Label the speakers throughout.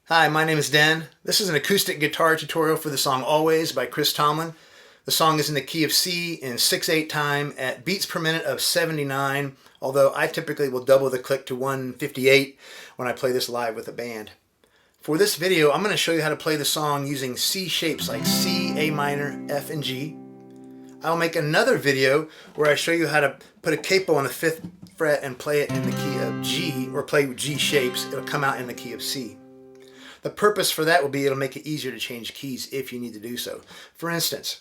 Speaker 1: Hi, my name is Den. This is an acoustic guitar tutorial for the song Always by Chris Tomlin. The song is in the key of C in 6/8 time at beats per minute of 79, although I typically will double the click to 158 when I play this live with a band. For this video, I'm going to show you how to play the song using C shapes like C, A minor, F, and G. I'll make another video where I show you how to put a capo on the 5th fret and play it in the key of G, or play with G shapes. It'll come out in the key of C. The purpose for that will be it'll make it easier to change keys if you need to do so. For instance,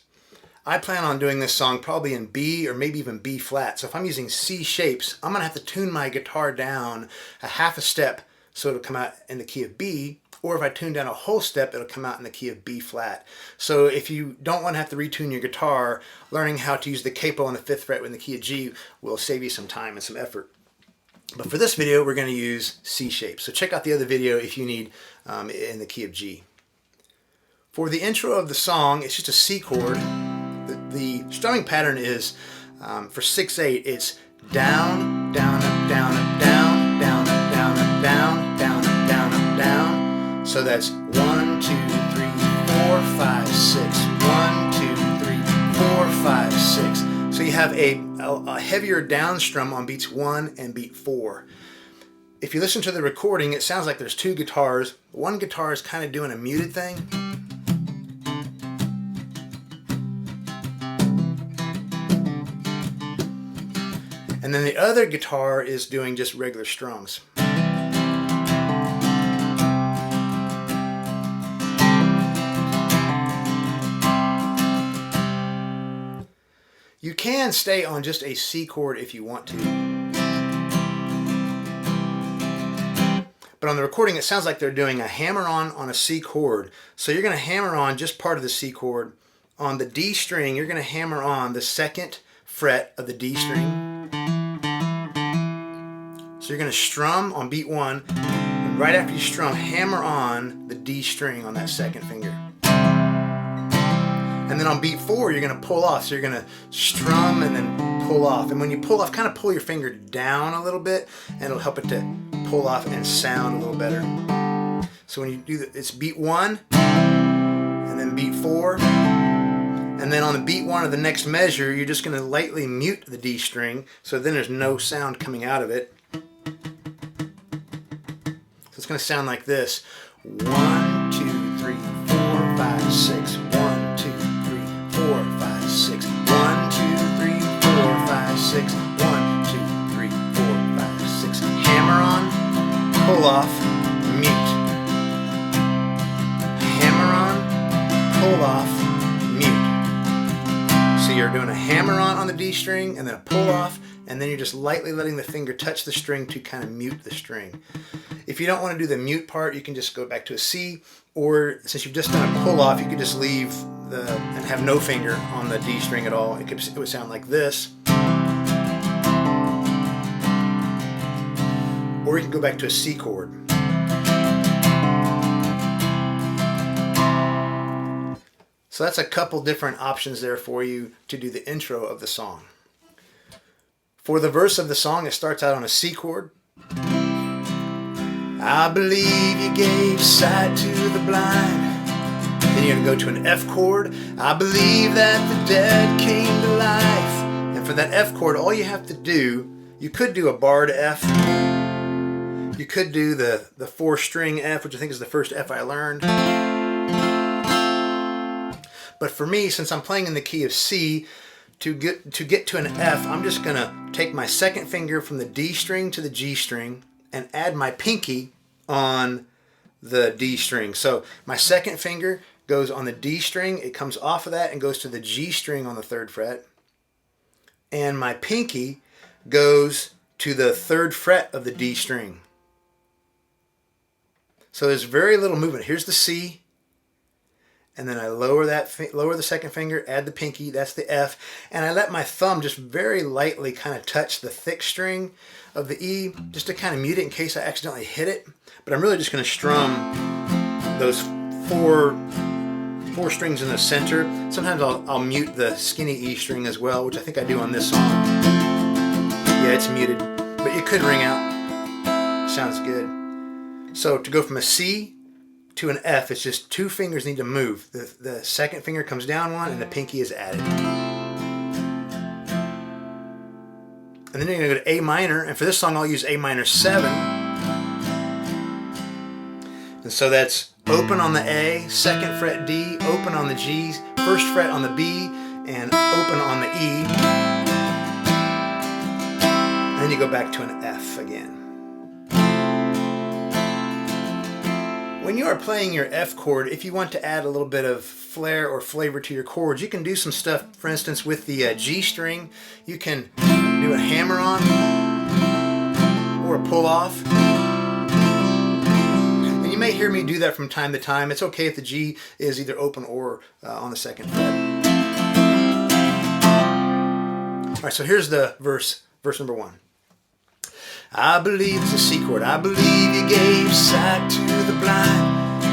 Speaker 1: I plan on doing this song probably in B or maybe even B flat. So if I'm using C shapes, I'm going to have to tune my guitar down a half a step so it'll come out in the key of B. Or if I tune down a whole step, it'll come out in the key of B flat. So if you don't want to have to retune your guitar, learning how to use the capo on the 5th fret in the key of G will save you some time and some effort. But for this video, we're going to use C shapes. So check out the other video if you need in the key of G. For the intro of the song, it's just a C chord. The strumming pattern is, for 6/8, it's down, down, up, down, up, down, down, up, down, up, down, down, up, down, up, down. So that's 1, 2, 3, 4, 5, 6. 1, 2, 3, 4, 5, 6. So you have a heavier down strum on beats 1 and beat 4. If you listen to the recording, it sounds like there's two guitars. One guitar is kind of doing a muted thing. And then the other guitar is doing just regular strums. You can stay on just a C chord if you want to. But on the recording, it sounds like they're doing a hammer-on on a C chord. So you're going to hammer on just part of the C chord. On the D string, you're going to hammer on the 2nd fret of the D string. So you're going to strum on beat 1, and right after you strum, hammer on the D string on that 2nd finger. And then on beat 4, you're going to pull off. So you're going to strum and then pull off. And when you pull off, kind of pull your finger down a little bit, and it'll help it to pull off and sound a little better. So when you do that, it's beat 1, and then beat 4. And then on the beat 1 of the next measure, you're just going to lightly mute the D string, so then there's no sound coming out of it. So it's going to sound like this. 1, 2, 3, 4, 5, 6. 1, 2, 3, 4, 5, 6. 1, 2, 3, 4, 5, 6. 1, 2, 3, 4, 5, 6. Hammer on, pull off, mute. Hammer on, pull off, mute. So you're doing a hammer on the D string and then a pull off, and then you're just lightly letting the finger touch the string to kind of mute the string. If you don't want to do the mute part, you can just go back to a C, or since you've just done a pull off, you could just leave and have no finger on the D string at all. It would sound like this. Or you can go back to a C chord. So that's a couple different options there for you to do the intro of the song. For the verse of the song, it starts out on a C chord. I believe you gave sight to the blind. Then you're going to go to an F chord. I believe that the dead came to life. And for that F chord, all you have to do, you could do a BURD F. You could do the 4-string F, which I think is the first F I learned. But for me, since I'm playing in the key of C, to get to an F, I'm just going to take my 2nd finger from the D string to the G string and add my pinky on the D string. So my 2nd finger goes on the D string, it comes off of that and goes to the G string on the 3rd fret. And my pinky goes to the 3rd fret of the D string. So there's very little movement. Here's the C. And then I lower the 2nd finger, add the pinky, that's the F, and I let my thumb just very lightly kind of touch the thick string of the E, just to kind of mute it in case I accidentally hit it. But I'm really just going to strum those four strings in the center. Sometimes I'll mute the skinny E string as well, which I think I do on this song. Yeah, it's muted, but it could ring out. Sounds good. So to go from a C to an F, it's just two fingers need to move. The second finger comes down one and the pinky is added. And then you're going to go to A minor, and for this song I'll use A minor 7. And so that's open on the A, 2nd fret D, open on the G, 1st fret on the B, and open on the E. And then you go back to an F again. When you are playing your F chord, if you want to add a little bit of flair or flavor to your chords, you can do some stuff. For instance, with the G string, you can do a hammer on or a pull off. And you may hear me do that from time to time. It's okay if the G is either open or on the 2nd fret. All right, so here's the verse number 1. I believe it's a C chord. I believe you gave sight to the blind.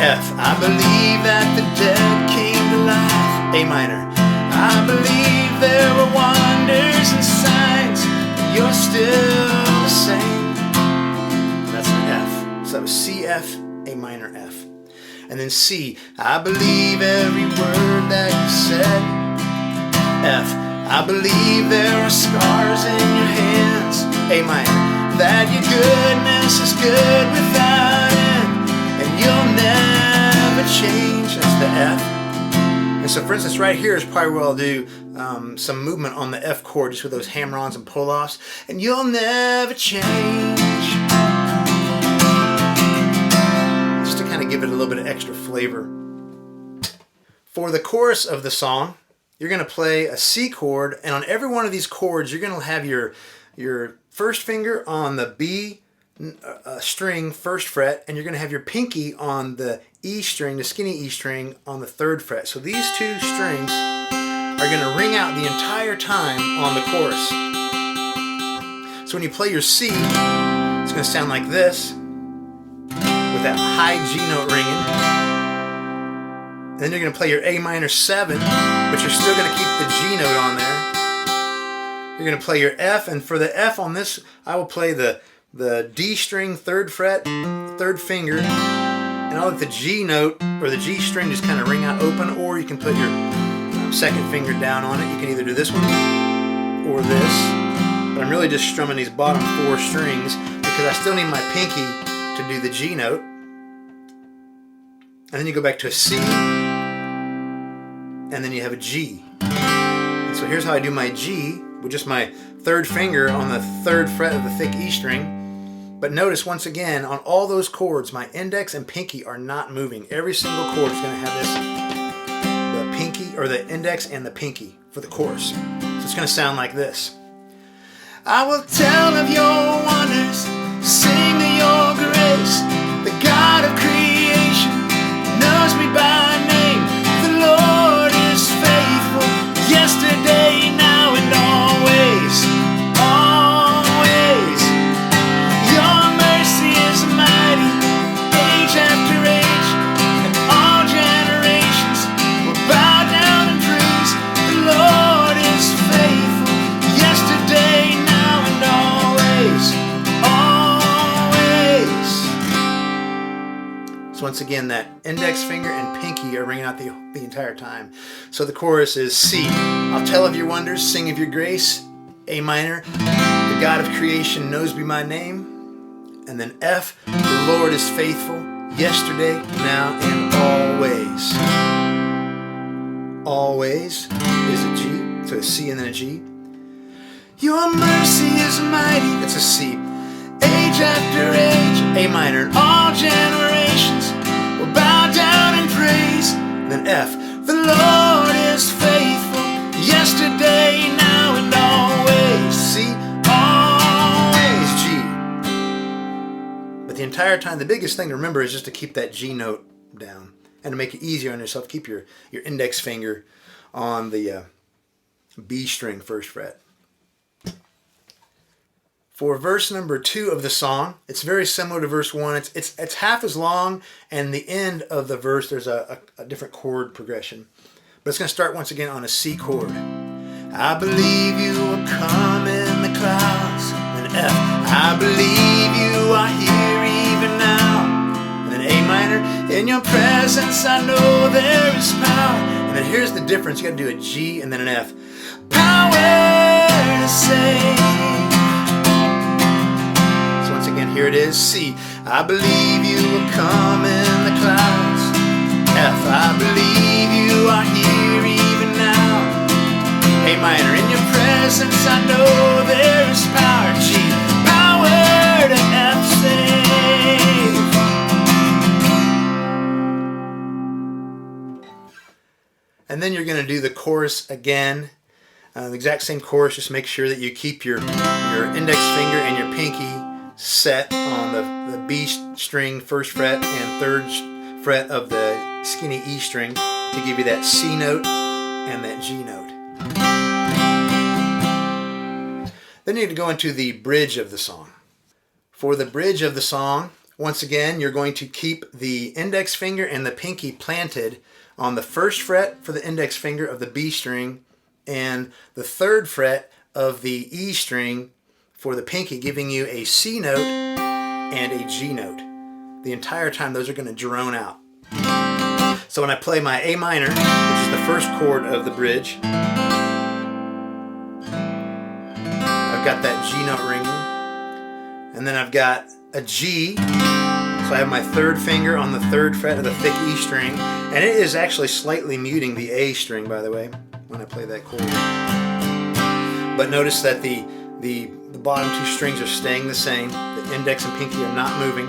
Speaker 1: F. I believe that the dead came to life. A minor. I believe there were wonders and signs. You're still the same. That's an F. So that was C, F, A minor, F. And then C. I believe every word that you said. F. I believe there are scars in your hands. A minor. That your goodness is good without end, and you'll never change. That's the F. And so for instance, right here is probably where I'll do some movement on the F chord, just with those hammer-ons and pull-offs. And you'll never change. Just to kind of give it a little bit of extra flavor. For the chorus of the song, you're going to play a C chord, and on every one of these chords, you're going to have your first finger on the B string, 1st fret, and you're going to have your pinky on the E string, the skinny E string, on the 3rd fret. So these two strings are going to ring out the entire time on the chorus. So when you play your C, it's going to sound like this, with that high G note ringing. And then you're going to play your A minor 7, but you're still going to keep the G note on there. You're going to play your F, and for the F on this, I will play the D string, 3rd fret, 3rd finger, and I'll let the G note, or the G string, just kind of ring out open, or you can put your 2nd finger down on it. You can either do this one, or this, but I'm really just strumming these bottom 4 strings, because I still need my pinky to do the G note. And then you go back to a C, and then you have a G. And so here's how I do my G, with just my 3rd finger on the 3rd fret of the thick E string. But notice once again, on all those chords, my index and pinky are not moving. Every single chord is going to have this, the pinky, or the index and the pinky for the chorus. So it's going to sound like this. I will tell of your wonders, sing of your grace. The God of creation knows me by name. The Lord is faithful, yesterday, now, and always, always. Your mercy is mighty, age after age, and all generations will bow down and praise. The Lord is faithful, yesterday, now, and always, always. So once again, that index finger and pinky are ringing out the entire time. So the chorus is C. I'll tell of your wonders, sing of your grace. A minor. The God of creation knows me by name. And then F. The Lord is faithful, yesterday, now, and always. Always is a G. So a C and then a G. Your mercy is mighty. That's a C. Age after age. A minor. And all generations will bow down and praise. And then F. The Lord is faithful, yesterday, now, and always. C, always, G. But the entire time, the biggest thing to remember is just to keep that G note down. And to make it easier on yourself, keep your index finger on the B string, 1st fret. For verse number 2 of the song, it's very similar to verse 1. It's half as long, and the end of the verse, there's a different chord progression. But it's going to start once again on a C chord. I believe you will come in the clouds. And F. I believe you are here even now. And then A minor. in your presence I know there is power. And then here's the difference. You got to do a G and then an F. Power to save. So once again, here it is. C. I believe you will come in the clouds. F. I believe you are here even now. A minor, in your presence I know there is power. G. Power to F save. And then you're going to do the chorus again. The exact same chorus, just make sure that you keep your index finger and your pinky set on the B string, first fret, and third fret of the skinny E string to give you that C note and that G note. Then you need to go into the bridge of the song. For the bridge of the song, once again, you're going to keep the index finger and the pinky planted on the first fret for the index finger of the B string and the third fret of the E string for the pinky, giving you a C note and a G note. The entire time those are going to drone out. So when I play my A minor, which is the first chord of the bridge, I've got that G note ringing, and then I've got a G, so I have my third finger on the third fret of the thick E string, and it is actually slightly muting the A string, by the way, when I play that chord. But notice that the bottom two strings are staying the same, the index and pinky are not moving.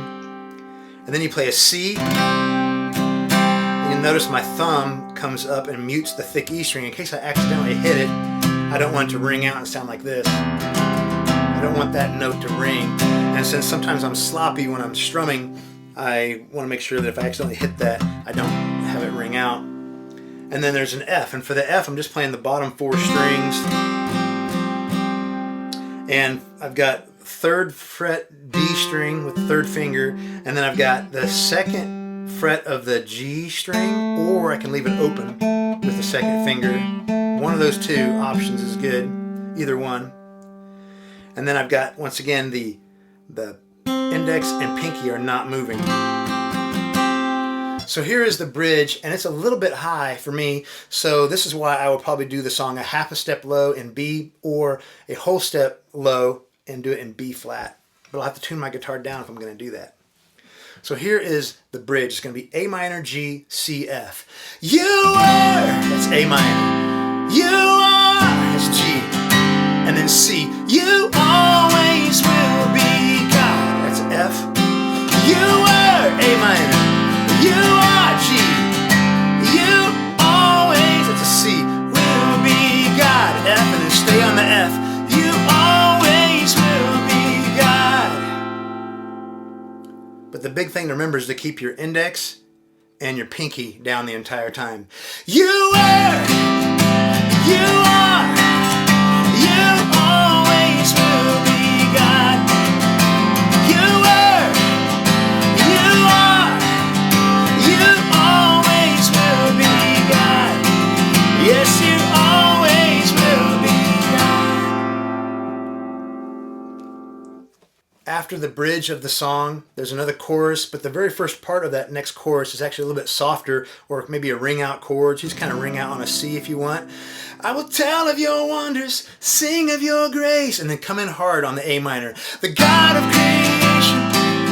Speaker 1: And then you play a C, and you'll notice my thumb comes up and mutes the thick E string in case I accidentally hit it. I don't want it to ring out and sound like this. I don't want that note to ring. And since sometimes I'm sloppy when I'm strumming, I want to make sure that if I accidentally hit that, I don't have it ring out. And then there's an F. And for the F, I'm just playing the bottom four strings. And I've got third fret D string with the third finger. And then I've got the second fret of the G string, or I can leave it open with the second finger. One of those two options is good, either one. And then I've got, once again, the index and pinky are not moving. So here is the bridge, and it's a little bit high for me, so this is why I will probably do the song a half a step low in B or a whole step low and do it in B flat. But I'll have to tune my guitar down if I'm going to do that. So here is the bridge. It's going to be A minor, G, C, F. You are, that's A minor. You are, that's G. And then C. You always will be God. That's F. You are A minor. You are G. You always, that's a C, will be God. F, and then stay on the F. You always will be God. But the big thing to remember is to keep your index and your pinky down the entire time. You are, you are, you always will be God. You are, you are, you always will be God. Yes, you always will be God. After the bridge of the song, there's another chorus, but the very first part of that next chorus is actually a little bit softer, or maybe a ring out chord. So you just kind of ring out on a C if you want. I will tell of your wonders, sing of your grace, and then come in hard on the A minor. The God of creation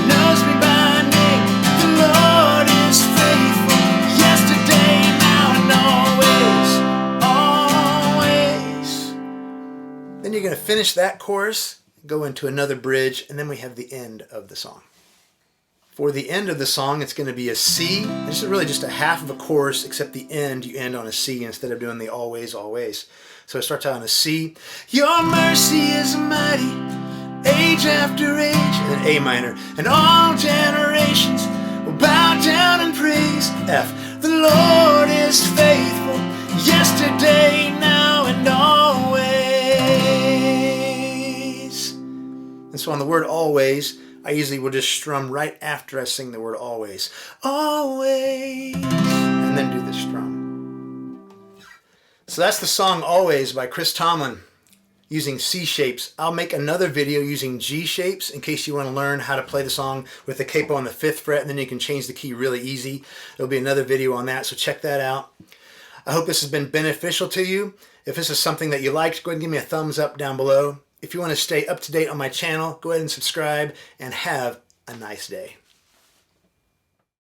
Speaker 1: knows me by name. The Lord is faithful, yesterday, now, and always, always. Then you're going to finish that chorus, go into another bridge, and then we have the end of the song. For the end of the song, it's going to be a C. This is really just a half of a chorus, except the end, you end on a C instead of doing the always, always. So it starts out on a C. Your mercy is mighty, age after age, and then A minor. And all generations will bow down and praise. F. The Lord is faithful, yesterday, now, and always. And so on the word always, I usually will just strum right after I sing the word always. Always. And then do the strum. So that's the song Always by Chris Tomlin. using C shapes. I'll make another video using G shapes in case you want to learn how to play the song with the capo on the 5th fret, and then you can change the key really easy. There'll be another video on that, so check that out. I hope this has been beneficial to you. If this is something that you liked, go ahead and give me a thumbs up down below. If you want to stay up to date on my channel, go ahead and subscribe, and have a nice day.